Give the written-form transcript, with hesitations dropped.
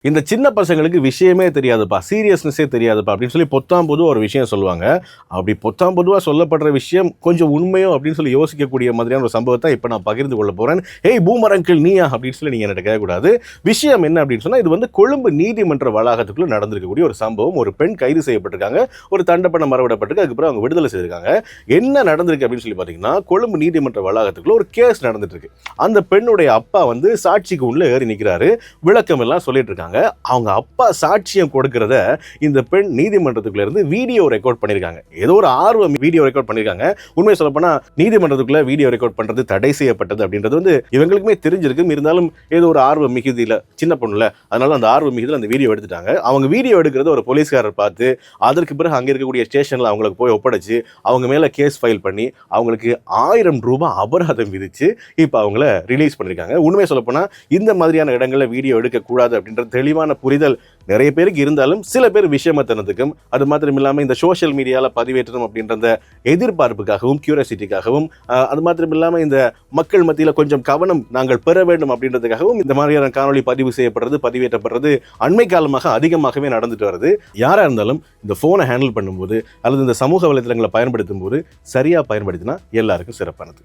இந்த சின்ன பசங்களுக்கு விஷயமே தெரியாதுப்பா, சீரியஸ்னஸே தெரியாதுப்பா அப்படின்னு சொல்லி பொத்தாம் பொதுவாக ஒரு விஷயம் சொல்லுவாங்க. அப்படி பொத்தாம் பொதுவாக சொல்லப்படுற விஷயம் கொஞ்சம் உண்மையோ அப்படின்னு சொல்லி யோசிக்கக்கூடிய மாதிரியான ஒரு சம்பவத்தை இப்போ நான் பகிர்ந்து கொள்ள போகிறேன். ஏய் பூமர் அங்கிள் நீயா அப்படின்னு சொல்லி நீங்கள் என்கிட்ட கேட்கக்கூடாது. விஷயம் என்ன அப்படின்னு சொன்னால், இது வந்து கொழும்பு நீதிமன்ற வளாகத்துக்குள்ளே நடந்திருக்கக்கூடிய ஒரு சம்பவம். ஒரு பெண் கைது செய்யப்பட்டிருக்காங்க, ஒரு தண்டப்பணம் மறவிடப்பட்டிருக்கு, அதுக்கப்புறம் அவங்க விடுதலை செய்திருக்காங்க. என்ன நடந்திருக்கு அப்படின்னு சொல்லி பார்த்தீங்கன்னா, கொழும்பு நீதிமன்ற வளாகத்துக்குள்ள ஒரு கேஸ் நடந்துட்டு இருக்கு. அந்த பெண்ணுடைய அப்பா வந்து சாட்சிக்கு உள்ள ஏறி நிற்கிறாரு, விளக்கம் எல்லாம் சொல்லிட்டு இருக்காங்க. அவங்க அப்பா சாட்சியம் கொடுக்கிறத இந்த பெண் நீதிமன்றத்துக்குள்ள இருந்து வீடியோ ரெக்கார்ட் பண்ணிருக்காங்க. ஏதோ ஒரு ஆர்வம் வீடியோ ரெக்கார்ட் பண்ணிருக்காங்க. உண்மையை சொல்லப்போனா நீதிமன்றத்துக்குள்ள வீடியோ ரெக்கார்ட் பண்றது தடை செய்யப்பட்டது அப்படின்றது வந்து இவங்களுக்குமே தெரிஞ்சிருக்கும். இருந்தாலும் ஏதோ ஒரு ஆர்வம் மிகுதியில், சின்ன பொண்ணுல, அதனால அந்த ஆர்வம் மிகுதியில் அந்த வீடியோ எடுத்துட்டாங்க. அவங்க வீடியோ எடுக்கிறத ஒரு போலீஸ்காரர் பார்த்து அதற்கு பிறகு அங்கே இருக்கக்கூடிய ஸ்டேஷனில் அவங்களுக்கு போய் ஒப்படைச்சு அவங்க மேலே கேஸ் ஃபைல் பண்ணி அவங்களுக்கு 1000 ரூபாய் அபராதம் விதிச்சு இப்போ அவங்கள ரிலீஸ் பண்ணியிருக்காங்க. உண்மையை சொல்லப்போனால் இந்த மாதிரியான இடங்களில் வீடியோ எடுக்கக்கூடாது அப்படின்ற தெளிவான புரிதல் நிறைய பேருக்கு இருந்தாலும் சில பேர் விஷயமத்தனத்துக்கும், அது மாத்திரம் இல்லாமல் இந்த சோஷியல் மீடியாவில் பதிவேற்றணும் அப்படின்ற அந்த எதிர்பார்ப்புக்காகவும் கியூரியாசிட்டிக்காகவும், அது மாத்திரம் இல்லாமல் இந்த மக்கள் மத்தியில் கொஞ்சம் கவனம் நாங்கள் பெற வேண்டும் அப்படின்றதுக்காகவும் இந்த மாதிரியான காணொலி பதிவு செய்யப்படுறது, பதிவேற்றப்படுறது அண்மை காலமாக அதிகமாகவே நடந்துட்டு வருது. யாராக இருந்தாலும் இந்த ஃபோனை ஹேண்டில் பண்ணும்போது அல்லது இந்த சமூக வலைத்தளங்களை பயன்படுத்தும் போது சரியாக பயன்படுத்தினா எல்லாருக்கும் சிறப்பானது.